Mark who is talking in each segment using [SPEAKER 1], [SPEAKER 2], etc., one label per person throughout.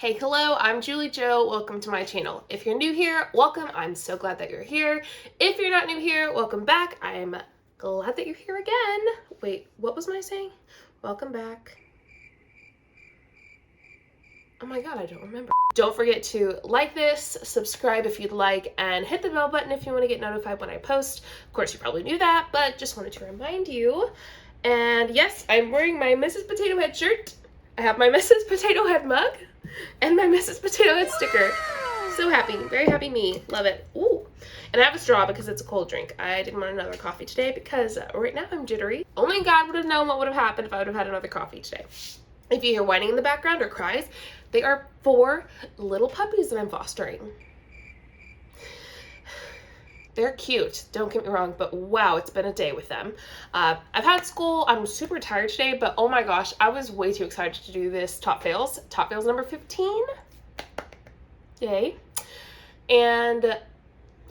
[SPEAKER 1] Hey, hello, I'm JulieJo. Welcome to my channel. If you're new here, welcome. I'm so glad that you're here. If you're not new here, welcome back. I'm glad that you're here again. Wait, what was I saying? Welcome back. Oh my god, I don't remember. Don't forget to like this, subscribe if you'd like, and hit the bell button if you want to get notified when I post. Of course, you probably knew that, but just wanted to remind you. And yes, I'm wearing my Mrs. Potato Head shirt. I have my Mrs. Potato Head mug and my Mrs. Potato Head sticker. So happy, very happy me, love it. Ooh, and I have a straw because it's a cold drink. I didn't want another coffee today because right now I'm jittery. Only God would have known what would have happened if I would have had another coffee today. If you hear whining in the background or cries, they are 4 little puppies that I'm fostering. They're cute, don't get me wrong, but wow, it's been a day with them. I've had school, I'm super tired today, but oh my gosh, I was way too excited to do this top fails number 15. Yay. And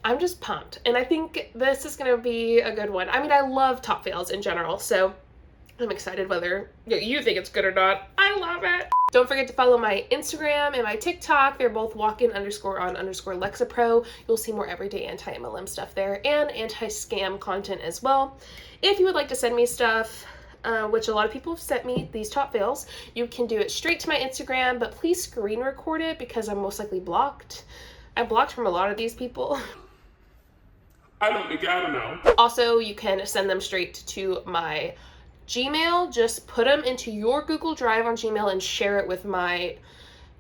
[SPEAKER 1] I'm just pumped. And I think this is gonna be a good one. I mean, I love top fails in general, so I'm excited whether you think it's good or not. I love it. Don't forget to follow my Instagram and my TikTok. They're both walk-in_on_Lexapro. You'll see more everyday anti-MLM stuff there and anti-scam content as well. If you would like to send me stuff, which a lot of people have sent me, these top fails, you can do it straight to my Instagram, but please screen record it because I'm most likely blocked. I'm blocked from a lot of these people.
[SPEAKER 2] I don't think I don't know.
[SPEAKER 1] Also, you can send them straight to my Gmail. Just put them into your Google Drive on Gmail and share it with my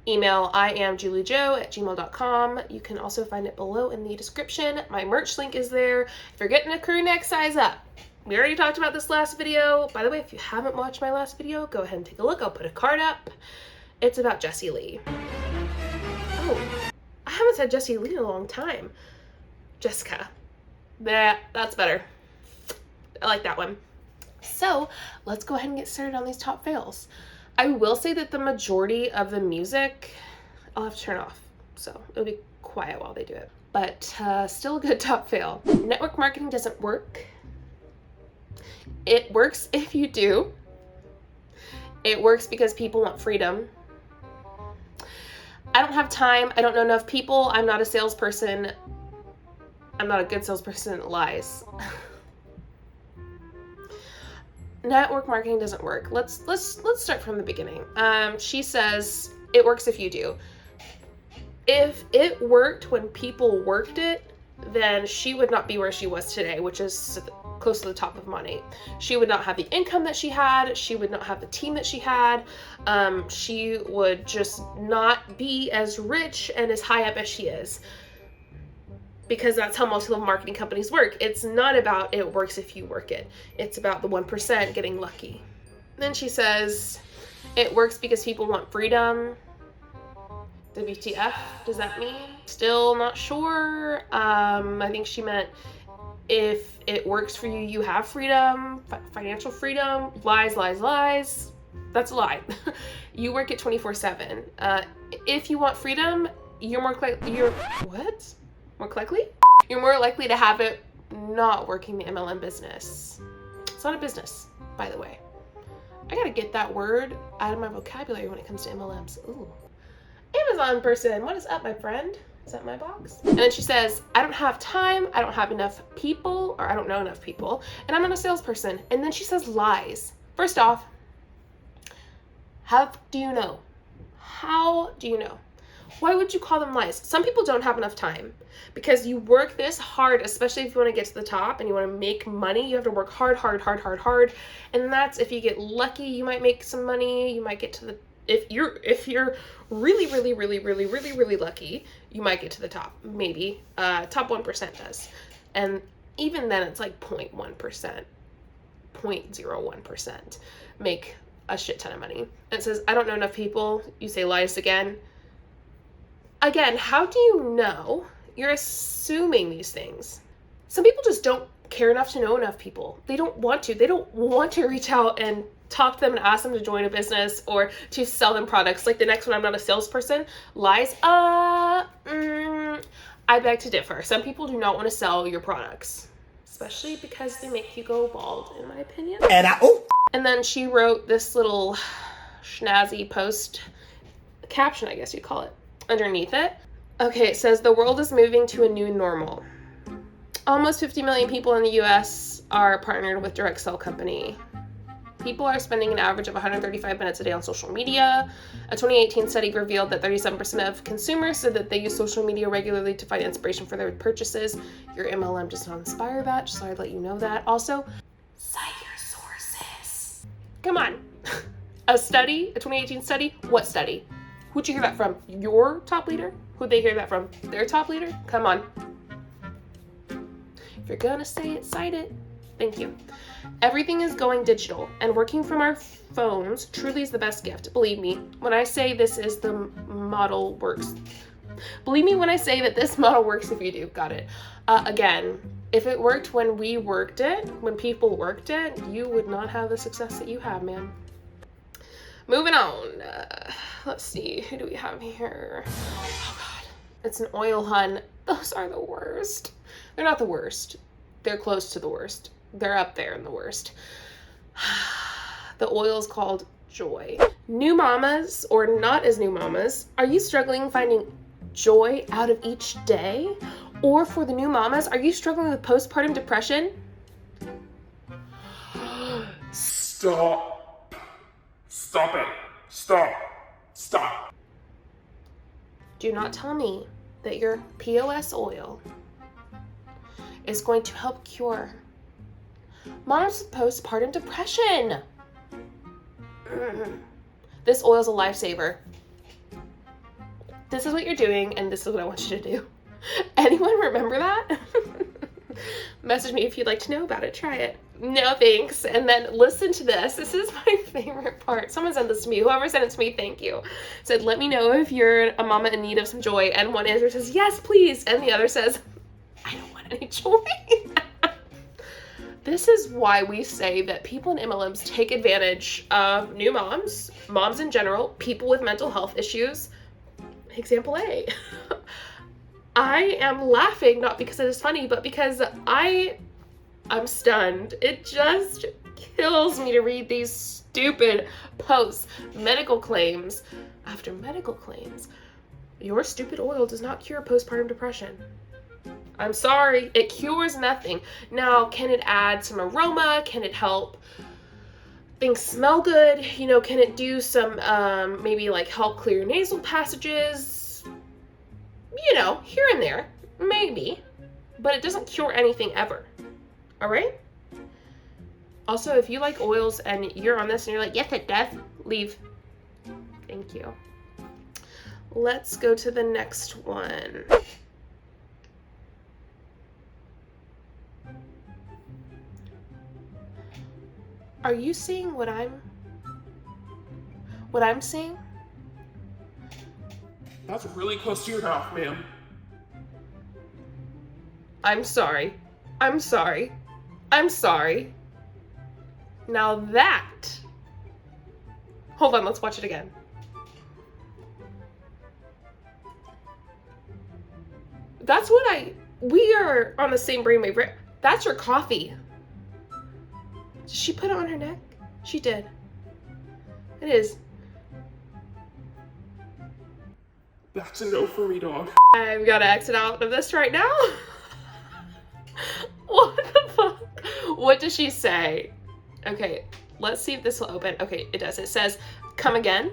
[SPEAKER 1] email. I am JulieJo@gmail.com. You can also find it below in the description. My merch link is there. If you're getting a crew neck, size up. We already talked about this last video. By the way, if you haven't watched my last video, go ahead and take a look. I'll put a card up. It's about Jessie Lee. Oh, I haven't said Jessie Lee in a long time. Jessica. That's better. I like that one. So let's go ahead and get started on these top fails. I will say that the majority of the music I'll have to turn off, so it'll be quiet while they do it. But still a good top fail. Network marketing doesn't work. It works if you do. It works because people want freedom. I don't have time. I don't know enough people. I'm not a salesperson. I'm not a good salesperson. Lies. Network marketing doesn't work. Let's start from the beginning. She says it works if you do. If it worked when people worked it, then she would not be where she was today, which is close to the top of Monat. She would not have the income that she had. She would not have the team that she had. She would just not be as rich and as high up as she is. Because that's how most of the marketing companies work. It's not about it works if you work it. It's about the 1% getting lucky. Then she says, it works because people want freedom. WTF does that mean? Still not sure. I think she meant if it works for you, you have freedom, financial freedom. Lies, lies, lies. That's a lie. You work it 24/7. If you want freedom, you're more likely, You're more likely to have it not working the MLM business. It's not a business, by the way. I gotta get that word out of my vocabulary when it comes to MLMs. Ooh. Amazon person, what is up, my friend? Is that my box? And then she says, I don't have time, I don't have enough people, or I don't know enough people, and I'm not a salesperson. And then she says lies. First off, how do you know? How do you know? Why would you call them lies? Some people don't have enough time because you work this hard, especially if you want to get to the top and you want to make money. You have to work hard. And that's, if you get lucky, you might make some money. You might get to the, if you're really lucky, you might get to the top. Maybe top 1% does. And even then it's like 0.1%, 0.01% make a shit ton of money. And it says, I don't know enough people. You say lies again. Again, how do you know? You're assuming these things. Some people just don't care enough to know enough people. They don't want to. They don't want to reach out and talk to them and ask them to join a business or to sell them products. Like the next one, I'm not a salesperson. Lies. I beg to differ. Some people do not want to sell your products, especially because they make you go bald, in my opinion. And then she wrote this little schnazzy post caption, I guess you'd call it, underneath it. Okay, it says the world is moving to a new normal. Almost 50 million people in the US are partnered with direct sell company. People are spending an average of 135 minutes a day on social media. A 2018 study revealed that 37% of consumers said that they use social media regularly to find inspiration for their purchases. Your MLM does not inspire that, just thought I'd let you know that. Also, cite your sources. Come on. A 2018 study? What study? Who'd you hear that from? Your top leader? Who'd they hear that from? Their top leader? Come on. If you're gonna say it, cite it. Thank you. Everything is going digital, and working from our phones truly is the best gift. Believe me, when I say this is the model works. Believe me when I say that this model works if you do. Got it. Again, if it worked when we worked it, when people worked it, you would not have the success that you have, man. Moving on. Let's see. Who do we have here? Oh, God. It's an oil hun. Those are the worst. They're not the worst. They're close to the worst. They're up there in the worst. The oil is called joy. New mamas or not as new mamas, are you struggling finding joy out of each day? Or for the new mamas, are you struggling with postpartum depression?
[SPEAKER 2] Stop. Stop it. Stop. Stop.
[SPEAKER 1] Do not tell me that your POS oil is going to help cure moms with postpartum depression. This oil is a lifesaver. This is what you're doing, and this is what I want you to do. Anyone remember that? Message me if you'd like to know about it. Try it. No thanks. And then listen to this. This is my favorite part. Someone sent this to me. Whoever sent it to me, thank you. Said, let me know if you're a mama in need of some joy. And one answer says, yes, please. And the other says, I don't want any joy. This is why we say that people in MLMs take advantage of new moms, moms in general, people with mental health issues. Example A. I am laughing not because it is funny, but because I'm stunned. It just kills me to read these stupid posts. Medical claims after medical claims. Your stupid oil does not cure postpartum depression. I'm sorry, it cures nothing. Now, can it add some aroma? Can it help things smell good? You know, can it do some, maybe like help clear nasal passages? You know, here and there, maybe, but it doesn't cure anything ever. All right? Also, if you like oils and you're on this and you're like, yes, it does, leave. Thank you. Let's go to the next one. Are you seeing what I'm seeing?
[SPEAKER 2] That's really close to your mouth, ma'am.
[SPEAKER 1] I'm sorry. I'm sorry. I'm sorry. Now that... Hold on, let's watch it again. That's what we are on the same brainwave, right? That's your coffee. Did she put it on her neck? She did. It is.
[SPEAKER 2] That's a no for me, dog.
[SPEAKER 1] I've got to exit out of this right now. What the fuck? What does she say? Okay, let's see if this will open. Okay, it does. It says, come again.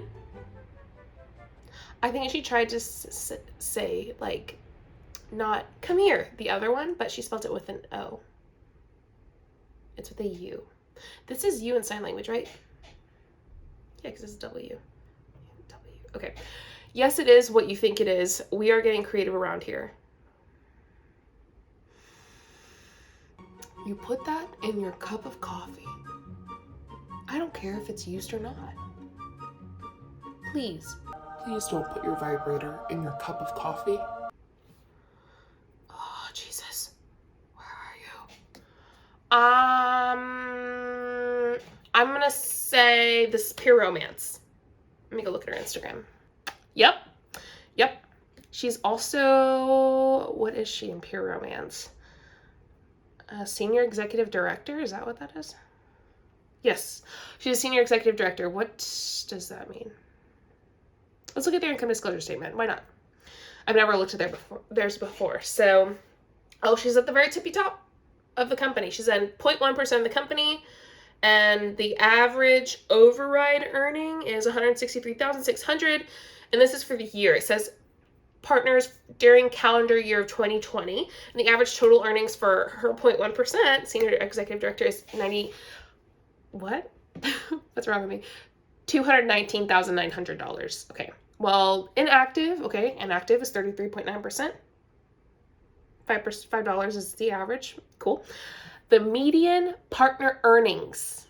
[SPEAKER 1] I think she tried to say, like, not come here, the other one, but she spelled it with an O. It's with a U. This is U in sign language, right? Yeah, because it's W. W. Okay. Yes, it is what you think it is. We are getting creative around here. You put that in your cup of coffee. I don't care if it's used or not. Please.
[SPEAKER 2] Please don't put your vibrator in your cup of coffee.
[SPEAKER 1] Oh, Jesus. Where are you? I'm gonna say this is pure romance. Let me go look at her Instagram. Yep. She's also, what is she in pure romance? Senior executive director, is that what that is? Yes, she's a senior executive director. What does that mean? Let's look at their income disclosure statement. Why not? I've never looked at theirs before. So, oh, she's at the very tippy top of the company. She's in 0.1% of the company, and the average override earning is $163,600, and this is for the year. It says partners during calendar year of 2020, and the average total earnings for her 0.1% senior executive director is what? What's wrong with me? $219,900. Okay. Well, inactive is 33.9%. $5 is the average. Cool. The median partner earnings.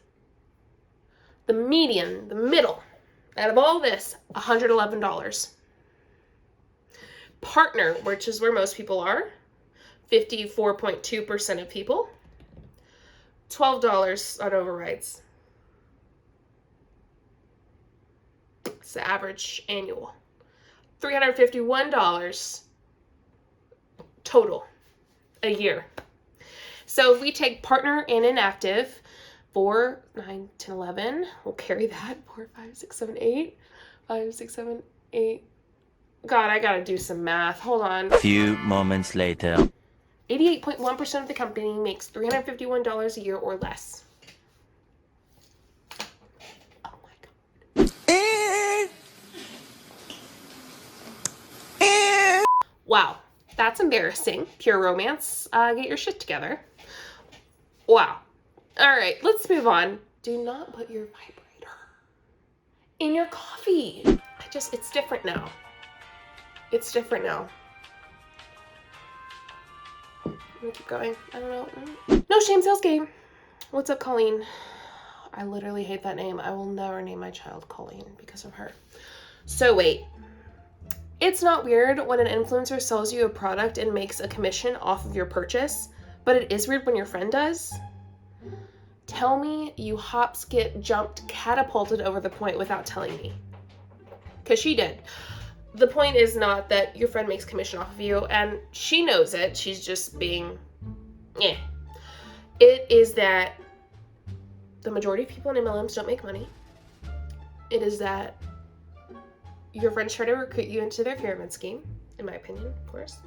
[SPEAKER 1] The median, the middle, out of all this, $111. Partner, which is where most people are, 54.2% of people, $12 on overrides. It's the average annual. $351 total a year. So if we take partner and inactive, 4, 9, 10, 11, we'll carry that. 4, 5, 6, 7, 8. 5, 6, 7, 8. God, I gotta do some math. Hold on.
[SPEAKER 3] Few moments later.
[SPEAKER 1] 88.1% of the company makes $351 a year or less. Oh my God. Wow, that's embarrassing. Pure romance. Get your shit together. Wow. All right, let's move on. Do not put your vibrator in your coffee. It's different now. It's different now. I'm gonna keep going. I don't know. No shame sales game. What's up, Colleen? I literally hate that name. I will never name my child Colleen because of her. So wait. It's not weird when an influencer sells you a product and makes a commission off of your purchase, but it is weird when your friend does. Tell me you hop, skip, jumped, catapulted over the point without telling me. Because she did. The point is not that your friend makes commission off of you, and she knows it. She's just being, It is that the majority of people in MLMs don't make money. It is that your friends try to recruit you into their pyramid scheme, in my opinion, of course.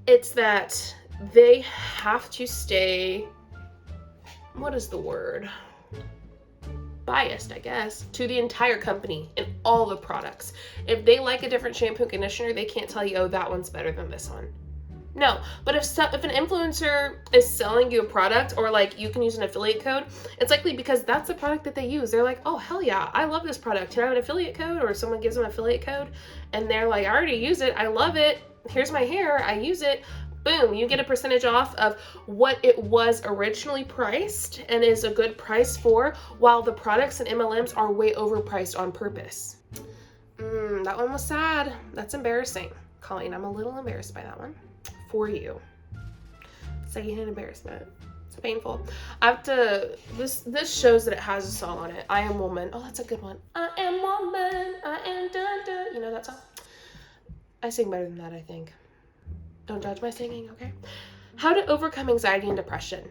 [SPEAKER 1] It's that they have to stay, what is the word? Biased, I guess, to the entire company and all the products. If they like a different shampoo conditioner, they can't tell you, oh, that one's better than this one. No, but if an influencer is selling you a product, or like you can use an affiliate code, it's likely because that's the product that they use. They're like, oh, hell yeah, I love this product. Can I have an affiliate code? Or someone gives them an affiliate code and they're like, I already use it. I love it. Here's my hair. I use it. Boom, you get a percentage off of what it was originally priced and is a good price for, while the products and MLMs are way overpriced on purpose. That one was sad. That's embarrassing. Colleen, I'm a little embarrassed by that one. For you. Secondhand embarrassment. It's painful. I have to, this shows that it has a song on it. I Am Woman. Oh, that's a good one. I am woman. I am dun dun. You know that song? I sing better than that, I think. Don't judge my singing, okay? How to overcome anxiety and depression.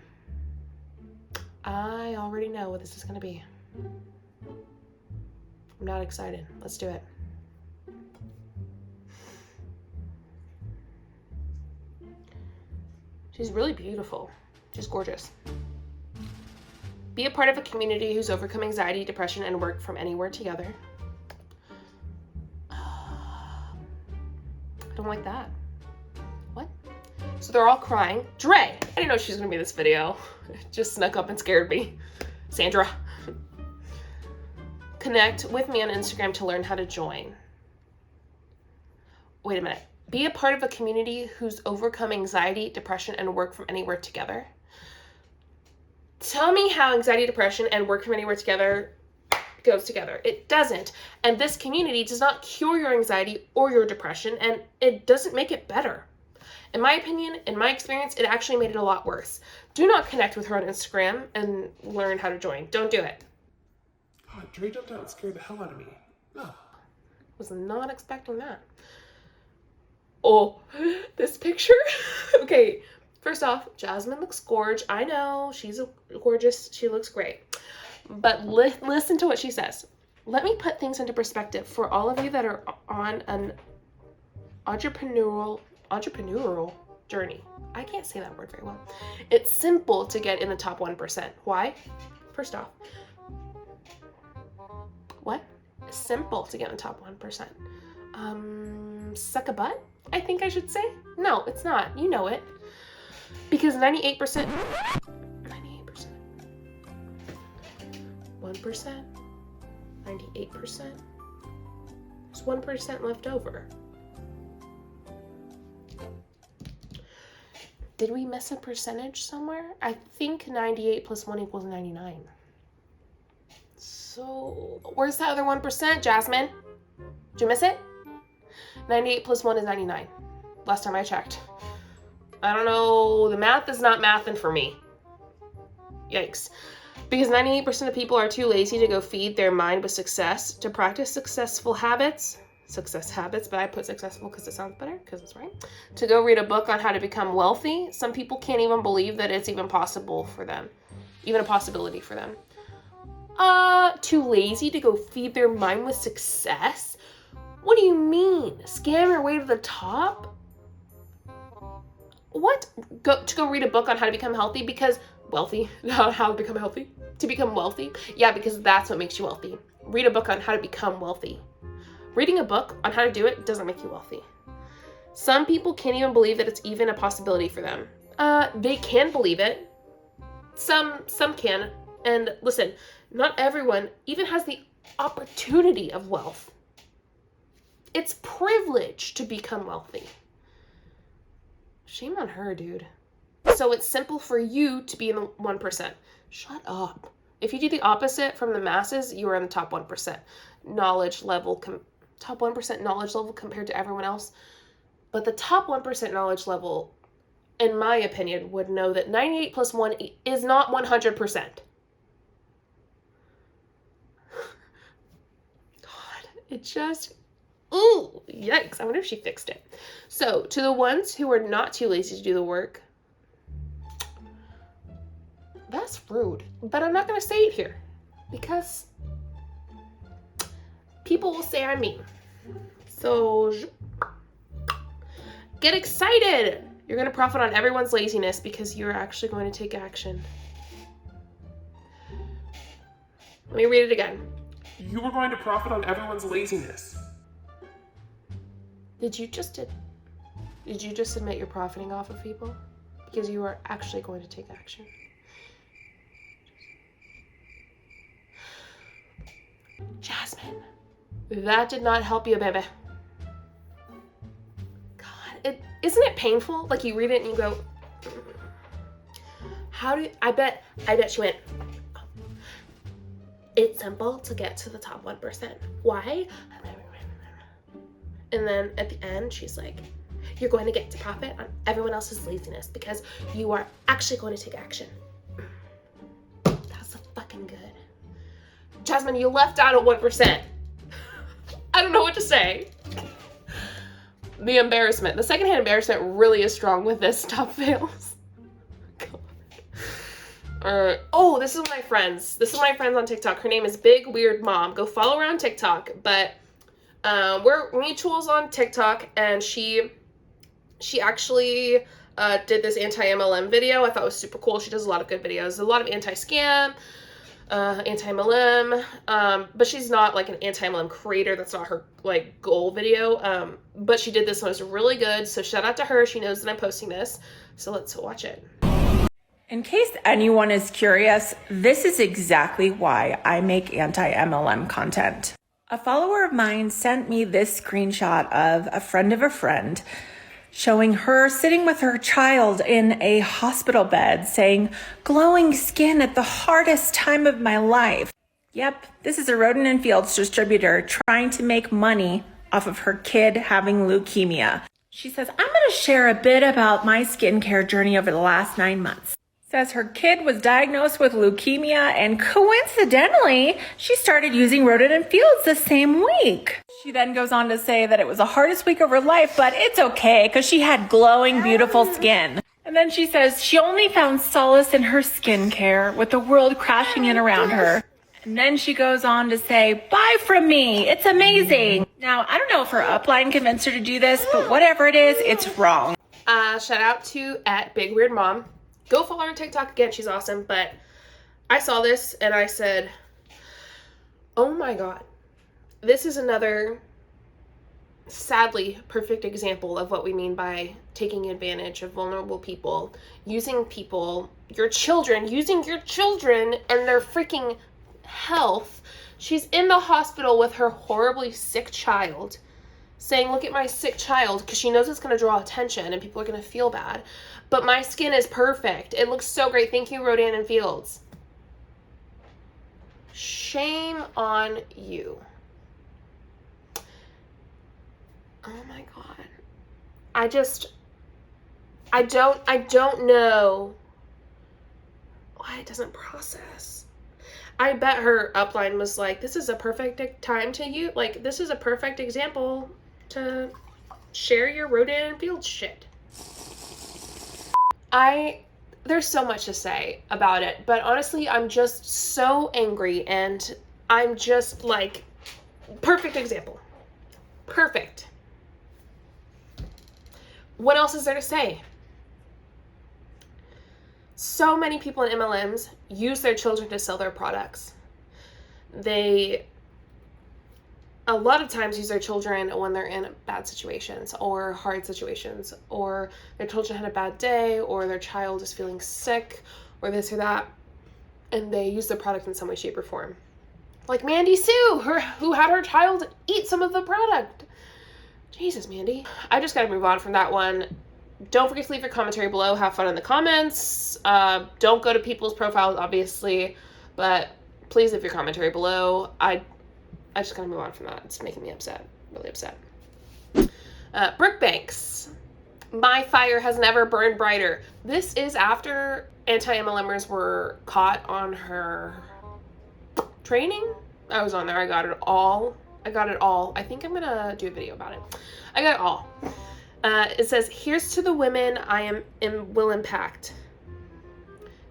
[SPEAKER 1] I already know what this is going to be. I'm not excited. Let's do it. She's really beautiful. She's gorgeous. Be a part of a community who's overcome anxiety, depression, and work from anywhere together. I don't like that. What? So they're all crying. Dre! I didn't know she was gonna be in this video. It just snuck up and scared me. Sandra. Connect with me on Instagram to learn how to join. Wait a minute. Be a part of a community who's overcome anxiety, depression, and work from anywhere together. Tell me how anxiety, depression, and work from anywhere together goes together. It doesn't. And this community does not cure your anxiety or your depression, and it doesn't make it better. In my opinion, in my experience, it actually made it a lot worse. Do not connect with her on Instagram and learn how to join. Don't do it.
[SPEAKER 2] God, Dre jumped out and scared the hell out of me. Oh.
[SPEAKER 1] Was not expecting that. Oh, this picture? Okay, first off, Jasmine looks gorgeous. I know, she's gorgeous. She looks great. But listen to what she says. let me put things into perspective for all of you that are on an entrepreneurial journey. I can't say that word very well. It's simple to get in the top 1%. Why? First off, what? It's simple to get in the top 1%. Suck a butt, I think I should say. No, it's not. You know it. Because 98%, 1%, 98%, there's 1% left over. Did we miss a percentage somewhere? I think 98 plus 1 equals 99. So, where's the other 1%, Jasmine? Did you miss it? 98 plus 1 is 99. Last time I checked. I don't know, the math is not mathin' for me. Yikes. Because 98% of people are too lazy to go feed their mind with success, to practice success habits, but I put successful because it sounds better, because it's right. To go read a book on how to become wealthy. Some people can't even believe that it's even possible for them. Even a possibility for them. Too lazy to go feed their mind with success? What do you mean? Scam your way to the top? What? To go read a book on how to become healthy because wealthy? How to become healthy? To become wealthy? Yeah, because that's what makes you wealthy. Read a book on how to become wealthy. Reading a book on how to do it doesn't make you wealthy. Some people can't even believe that it's even a possibility for them. They can believe it. Some can. And listen, not everyone even has the opportunity of wealth. It's privilege to become wealthy. Shame on her, dude. So it's simple for you to be in the 1%. Shut up. If you do the opposite from the masses, you are in the top 1% knowledge level, top 1% knowledge level compared to everyone else. But the top 1% knowledge level, in my opinion, would know that 98 plus 1 is not 100%. God, it just, ooh, yikes. I wonder if she fixed it. So to the ones who are not too lazy to do the work, that's rude, but I'm not going to say it here because people will say I'm mean. So get excited. You're going to profit on everyone's laziness because you're actually going to take action. Let me read it again.
[SPEAKER 2] You were going to profit on everyone's laziness.
[SPEAKER 1] Did you just admit you're profiting off of people? Because you are actually going to take action. Jasmine, that did not help you, baby. God, isn't it painful? Like you read it and you go, I bet she went, it's simple to get to the top 1%. Why? And then at the end, she's like, you're going to get to profit on everyone else's laziness because you are actually going to take action. That's so fucking good. Jasmine, you left out at 1%. I don't know what to say. The embarrassment. The secondhand embarrassment really is strong with this top fails. Oh, this is one of my friends. This is one of my friends on TikTok. Her name is Big Weird Mom. Go follow her on TikTok. But we're mutuals on TikTok, and she actually did this anti-MLM video. I thought it was super cool. She does a lot of good videos. A lot of anti-scam, anti-MLM, but she's not like an anti-MLM creator. That's not her like goal video. But she did this one. It was really good. So shout out to her. She knows that I'm posting this. So let's watch it.
[SPEAKER 4] In case anyone is curious, this is exactly why I make anti-MLM content. A follower of mine sent me this screenshot of a friend showing her sitting with her child in a hospital bed saying, glowing skin at the hardest time of my life. Yep, this is a Roden and Fields distributor trying to make money off of her kid having leukemia. She says, I'm going to share a bit about my skincare journey over the last 9 months. Says her kid was diagnosed with leukemia and coincidentally, she started using Roden and Fields the same week. She then goes on to say that it was the hardest week of her life, but it's okay because she had glowing, beautiful skin. And then she says she only found solace in her skincare with the world crashing in around her. And then she goes on to say, buy from me. It's amazing. Now, I don't know if her upline convinced her to do this, but whatever it is, it's wrong.
[SPEAKER 1] Shout out to @BigWeirdMom. Go follow her on TikTok again. She's awesome. But I saw this and I said, oh my God, this is another sadly perfect example of what we mean by taking advantage of vulnerable people, using your children and their freaking health. She's in the hospital with her horribly sick child, saying, look at my sick child, because she knows it's going to draw attention and people are going to feel bad. But my skin is perfect. It looks so great. Thank you, Rodan and Fields. Shame on you. Oh my God. I don't know why it doesn't process. I bet her upline was like, this is a perfect time to use, like, this is a perfect example to share your Rodan and Fields shit. There's so much to say about it, but honestly, I'm just so angry and I'm just like, perfect example. Perfect. What else is there to say? So many people in MLMs use their children to sell their products. They, a lot of times, use their children when they're in bad situations or hard situations, or their children had a bad day, or their child is feeling sick, or this or that, and they use the product in some way, shape, or form. Like Mandy Sue, who had her child eat some of the product. Jesus, Mandy. I just gotta move on from that one. Don't forget to leave your commentary below. Have fun in the comments. Don't go to people's profiles, obviously, but please leave your commentary below. I just gotta move on from that. It's making me upset. Really upset. Brooke Banks. My fire has never burned brighter. This is after anti-MLMers were caught on her training. I was on there. I got it all. I think I'm gonna do a video about it. I got it all. It says, here's to the women will impact.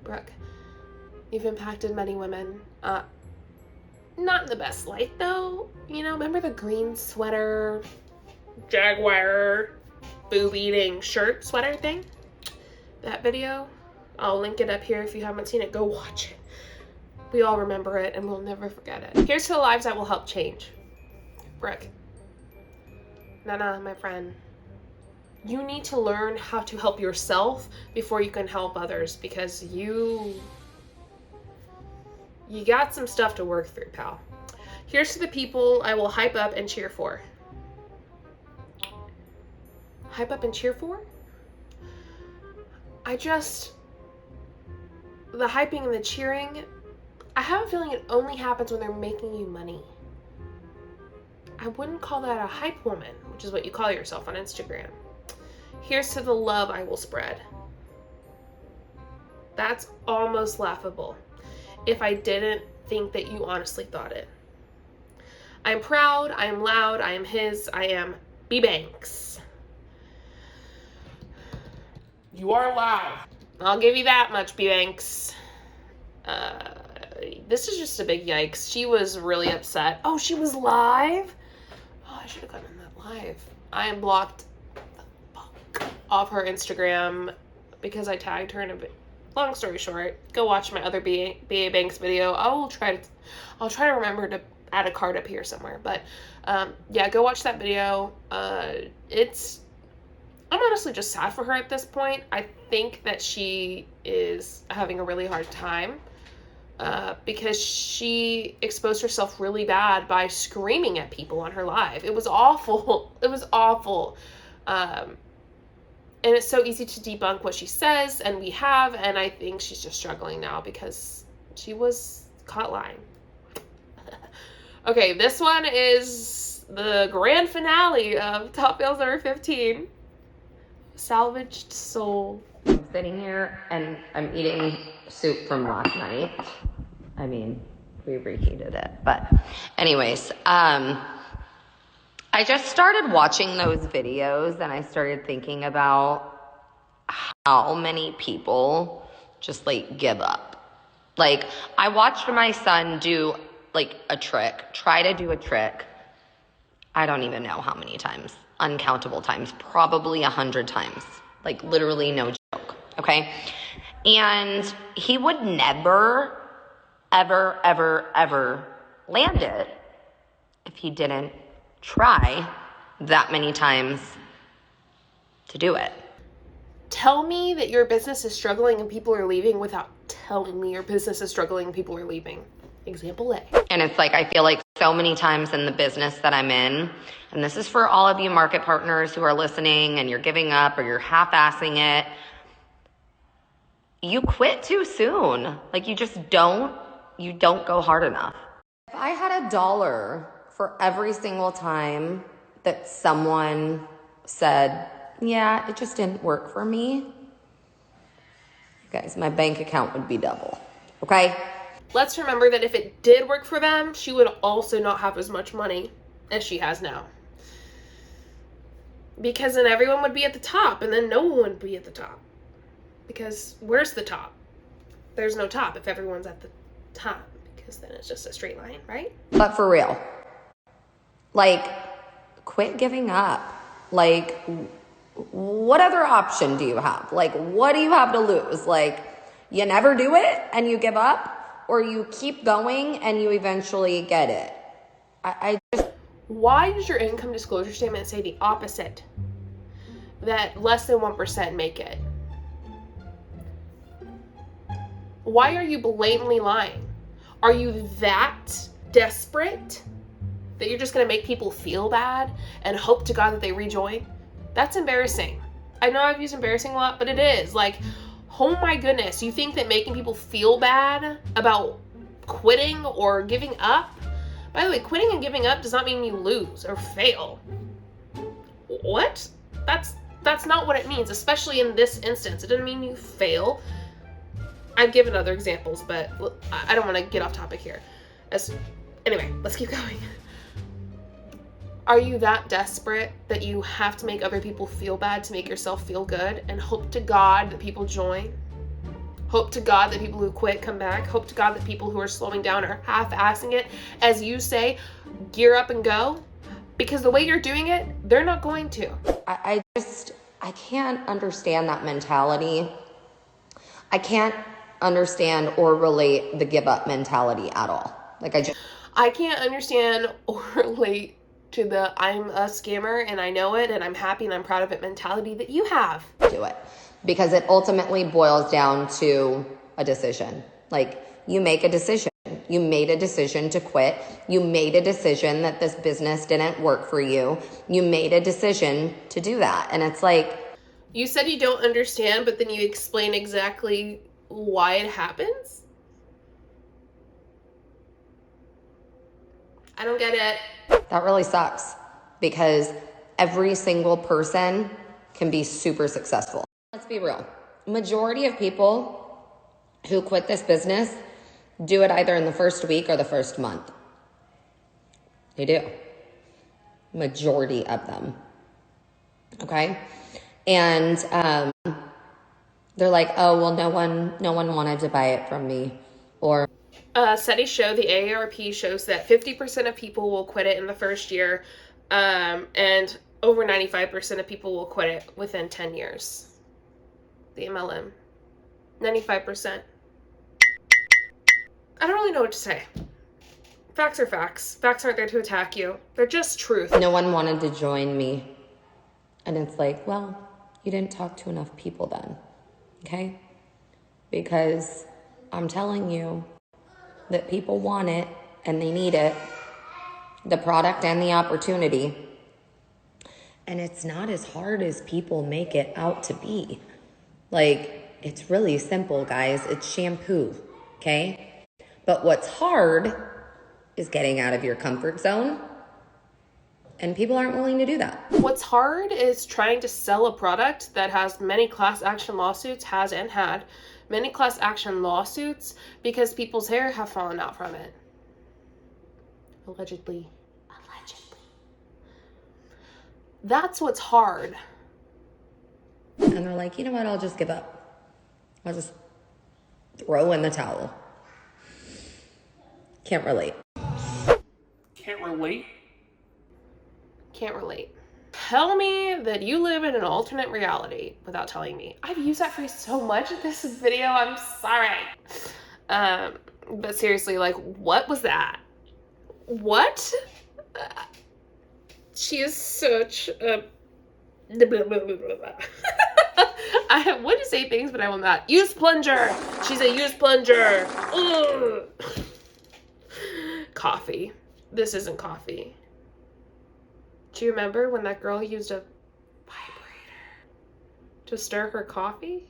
[SPEAKER 1] Brooke, you've impacted many women. Not in the best light, though. You know, remember the green sweater, jaguar, boob-eating shirt sweater thing? That video? I'll link it up here if you haven't seen it. Go watch it. We all remember it, and we'll never forget it. Here's to the lives that will help change. Brooke. Nana, my friend. You need to learn how to help yourself before you can help others, because you got some stuff to work through, pal. Here's to the people I will hype up and cheer for. Hype up and cheer for? The hyping and the cheering, I have a feeling it only happens when they're making you money. I wouldn't call that a hype woman, which is what you call yourself on Instagram. Here's to the love I will spread. That's almost laughable if I didn't think that you honestly thought it. I am proud, I am loud, I am his, I am B. Banks.
[SPEAKER 2] You are loud.
[SPEAKER 1] I'll give you that much, B. Banks. This is just a big yikes. She was really upset. Oh, she was live? Oh, I should have gotten that live. I am blocked the fuck off her Instagram because I tagged her in a bit. Long story short, go watch my other B.A. Banks video. I'll try to remember to add a card up here somewhere. But yeah, go watch that video. I'm honestly just sad for her at this point. I think that she is having a really hard time because she exposed herself really bad by screaming at people on her live. It was awful. It was awful. And it's so easy to debunk what she says, and we have, and I think she's just struggling now because she was caught lying. Okay, this one is the grand finale of Top Fails number 15. Salvaged Soul.
[SPEAKER 5] I'm sitting here and I'm eating soup from last night. I mean, we reheated it, but anyways, I just started watching those videos and I started thinking about how many people just like give up. Like, I watched my son do like try to do a trick. I don't even know how many times, uncountable times, probably 100 times, like literally no joke, okay? And he would never, ever, ever, ever land it if he didn't try that many times to do it.
[SPEAKER 1] Tell me that your business is struggling and people are leaving without telling me your business is struggling and people are leaving. Example A.
[SPEAKER 5] And it's like, I feel like so many times in the business that I'm in, and this is for all of you market partners who are listening and you're giving up or you're half-assing it, you quit too soon. Like, you don't go hard enough. If I had $1 for every single time that someone said, yeah, it just didn't work for me, you guys, my bank account would be double, okay?
[SPEAKER 1] Let's remember that if it did work for them, she would also not have as much money as she has now. Because then everyone would be at the top, and then no one would be at the top. Because where's the top? There's no top if everyone's at the top, because then it's just a straight line, right?
[SPEAKER 5] But for real, like, quit giving up. Like, what other option do you have? Like, what do you have to lose? Like, you never do it and you give up, or you keep going and you eventually get it.
[SPEAKER 1] Why does your income disclosure statement say the opposite? That less than 1% make it? Why are you blatantly lying? Are you that desperate that you're just going to make people feel bad and hope to God that they rejoin? That's embarrassing. I know I've used embarrassing a lot, but it is. Like, oh my goodness, you think that making people feel bad about quitting or giving up? By the way, quitting and giving up does not mean you lose or fail. What? That's not what it means, especially in this instance. It doesn't mean you fail. I've given other examples, but I don't want to get off topic here. Anyway, let's keep going. Are you that desperate that you have to make other people feel bad to make yourself feel good and hope to God that people join? Hope to God that people who quit come back? Hope to God that people who are slowing down are half-assing it, as you say, gear up and go? Because the way you're doing it, they're not going to.
[SPEAKER 5] I can't understand that mentality. I can't understand or relate the give up mentality at all. Like,
[SPEAKER 1] I can't understand or relate to the I'm a scammer and I know it and I'm happy and I'm proud of it mentality that you have.
[SPEAKER 5] Do it. Because it ultimately boils down to a decision. Like, you make a decision. You made a decision to quit. You made a decision that this business didn't work for you. You made a decision to do that. And it's like,
[SPEAKER 1] you said you don't understand, but then you explain exactly why it happens? I don't get it.
[SPEAKER 5] that really sucks, because every single person can be super successful. Let's be real. Majority of people who quit this business do it either in the first week or the first month. They do. Majority of them. Okay? And they're like, oh, well, no one wanted to buy it from me. Or
[SPEAKER 1] Studies show, the AARP shows that 50% of people will quit it in the first year, and over 95% of people will quit it within 10 years. The MLM. 95%. I don't really know what to say. Facts are facts. Facts aren't there to attack you. They're just truth.
[SPEAKER 5] no one wanted to join me. And it's like, well, you didn't talk to enough people then. Okay? Because I'm telling you that people want it and they need it, the product and the opportunity. And it's not as hard as people make it out to be. Like, it's really simple, guys. It's shampoo, okay? But what's hard is getting out of your comfort zone. And people aren't willing to do that.
[SPEAKER 1] What's hard is trying to sell a product that has many class action lawsuits, has and had many class action lawsuits because people's hair have fallen out from it. Allegedly. That's what's hard.
[SPEAKER 5] And they're like, you know what, I'll just give up. I'll just throw in the towel. Can't relate.
[SPEAKER 2] Can't relate?
[SPEAKER 1] Can't relate. Tell me that you live in an alternate reality without telling me. I've used that phrase so much in this video, I'm sorry. But seriously, like, what was that? What? She is such a... I want to say things, but I will not. Use plunger! She's a use plunger! Ugh. Coffee. This isn't coffee. Do you remember when that girl used a vibrator to stir her coffee?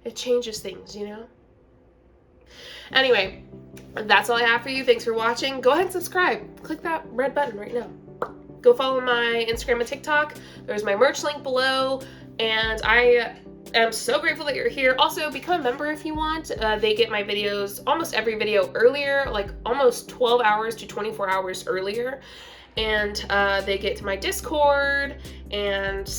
[SPEAKER 1] It changes things, you know? Anyway, that's all I have for you. Thanks for watching. Go ahead and subscribe. Click that red button right now. Go follow my Instagram and TikTok. There's my merch link below. And I am so grateful that you're here. Also, become a member if you want. They get my videos, almost every video earlier, like almost 12 hours to 24 hours earlier. And they get to my Discord. And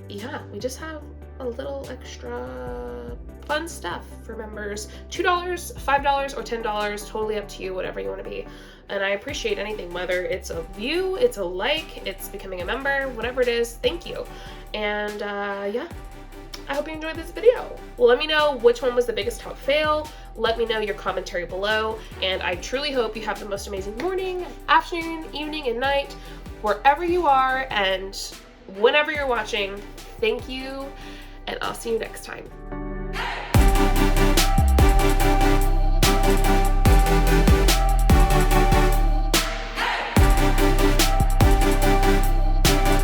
[SPEAKER 1] yeah, we just have a little extra fun stuff for members. $2, $5, or $10, totally up to you, whatever you want to be. And I appreciate anything, whether it's a view, it's a like, it's becoming a member, whatever it is, thank you. And yeah, I hope you enjoyed this video. Let me know which one was the biggest top fail. Let me know your commentary below. And I truly hope you have the most amazing morning, afternoon, evening, and night, wherever you are and whenever you're watching. Thank you, and I'll see you next time.